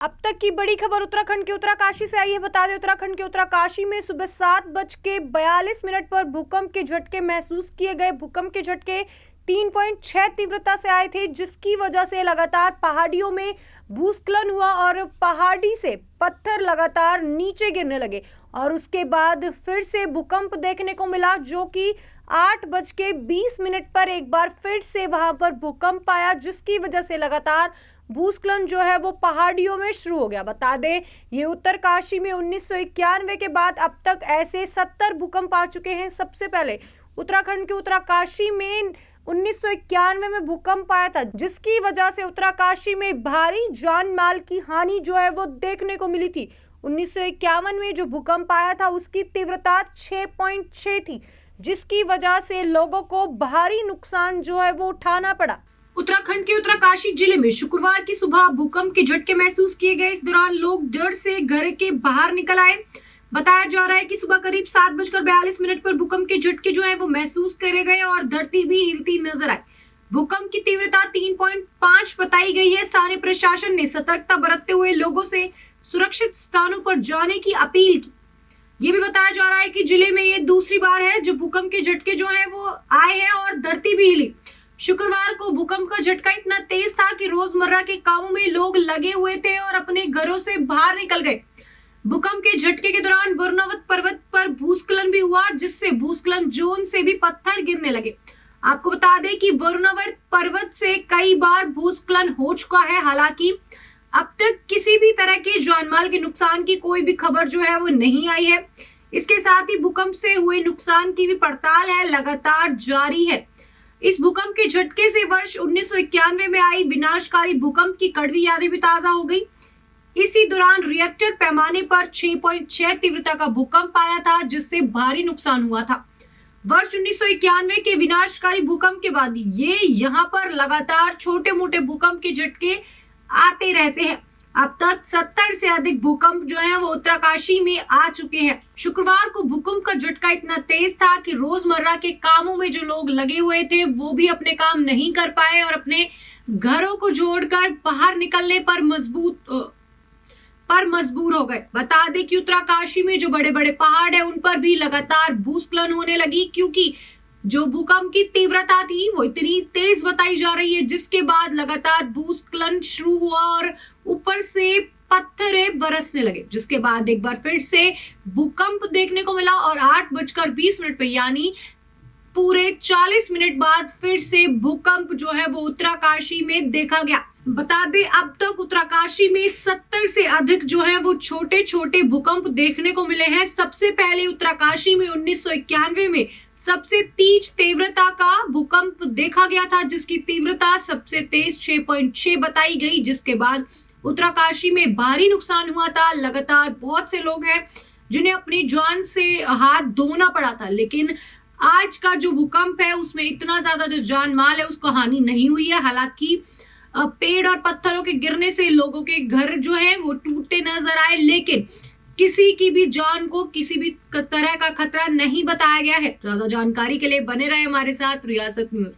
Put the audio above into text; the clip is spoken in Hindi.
अब तक की बड़ी खबर उत्तराखंड के उत्तरकाशी से आई है। बता दें, उत्तराखंड के उत्तरकाशी में सुबह 7:42 पर भूकंप के झटके महसूस किए गए। भूकंप के झटके 3.6 तीव्रता से आए थे, जिसकी वजह से लगातार पहाड़ियों में भूस्खलन हुआ और पहाड़ी से पत्थर लगातार नीचे गिरने लगे। और उसके बाद फिर से भूकंप देखने को मिला, जो कि 8:20 पर एक बार फिर से वहां पर भूकंप आया, जिसकी वजह से लगातार भूस्खलन जो है वो पहाड़ियों में शुरू हो गया। बता दें, ये उत्तरकाशी में 1991 के बाद अब तक ऐसे 70 भूकंप आ चुके हैं। सबसे पहले उत्तराखंड के उत्तरकाशी में 1991 में भूकंप आया था, जिसकी वजह से उत्तरकाशी में भारी जान माल की हानि जो है वो देखने को मिली थी। 1951 में जो भूकंप आया था उसकी तीव्रता 6.6 थी, जिसकी वजह से लोगों को भारी नुकसान जो है वो उठाना पड़ा। उत्तराखंड के उत्तरकाशी जिले में शुक्रवार की सुबह भूकंप के झटके महसूस किए गए। इस दौरान लोग डर से घर के बाहर निकल आए। बताया जा रहा है कि सुबह करीब 7:42 पर भूकंप के झटके जो है वो महसूस करे गए और धरती भी हिलती नजर आई। भूकंप की तीव्रता 3.5 बताई गई है। स्थानीय प्रशासन ने सतर्कता बरतते हुए लोगों से सुरक्षित स्थानों पर जाने की अपील की। ये भी बताया जा रहा है कि जिले में ये दूसरी बार है जो भूकंप के झटके जो है वो आए हैं और धरती भी हिली। शुक्रवार को भूकंप का झटका इतना तेज था कि रोजमर्रा के कामों में लोग लगे हुए थे और अपने घरों से बाहर निकल गए। भूकंप के झटके के दौरान वरुणावत पर्वत पर भूस्खलन भी हुआ, जिससे भूस्खलन जोन से भी पत्थर गिरने लगे। आपको बता दें कि वरुणावत पर्वत से कई बार भूस्खलन हो चुका है। हालांकि अब तक किसी भी तरह के जानमाल के नुकसान की कोई भी खबर जो है वो नहीं आई है। इसके साथ ही भूकंप से हुए नुकसान की भी पड़ताल है लगातार जारी है। इस भूकंप के झटके से वर्ष 1991 में आई विनाशकारी भूकंप की कड़वी यादें भी ताजा हो गई। इसी दौरान रिएक्टर पैमाने पर 6.6 तीव्रता का भूकंप आया था, जिससे भारी नुकसान हुआ था। वर्ष 1991 के विनाशकारी भूकंप के बाद ये यहाँ पर लगातार छोटे मोटे भूकंप के झटके आते रहते हैं। अब तक 70 से अधिक भूकंप जो है वो उत्तरकाशी में आ चुके हैं। शुक्रवार को भूकंप का झटका इतना तेज था कि रोजमर्रा के कामों में जो लोग लगे हुए थे वो भी अपने काम नहीं कर पाए और अपने घरों को छोड़कर बाहर निकलने पर मजबूर हो गए। बता दें कि उत्तरकाशी में जो बड़े बड़े पहाड़ है उन पर भी लगातार भूस्खलन होने लगी, क्योंकि जो भूकंप की तीव्रता थी वो इतनी तेज बताई जा रही है, जिसके बाद लगातार भूस्खलन शुरू हुआ और ऊपर से पत्थरें बरसने लगे। जिसके बाद एक बार फिर से भूकंप देखने को मिला और 8:20 पर यानी पूरे 40 मिनट बाद फिर से भूकंप जो है वो उत्तरकाशी में देखा गया। बता दें, अब तक उत्तरकाशी में 70 से अधिक जो है वो छोटे छोटे भूकंप देखने को मिले हैं। सबसे पहले उत्तरकाशी में 1991 में सबसे तेज तीव्रता का भूकंप देखा गया था, जिसकी तीव्रता सबसे तेज 6.6 बताई गई। जिसके बाद उत्तरकाशी में भारी नुकसान हुआ था। लगातार बहुत से लोग हैं जिन्हें अपनी जान से हाथ धोना पड़ा था, लेकिन आज का जो भूकंप है उसमें इतना ज्यादा जो जान माल है उसको हानि नहीं हुई है। हालांकि पेड़ और पत्थरों के गिरने से लोगों के घर जो है वो टूटते नजर आए, लेकिन किसी की भी जान को किसी भी तरह का खतरा नहीं बताया गया है। ज्यादा जानकारी के लिए बने रहे हमारे साथ रियासत न्यूज।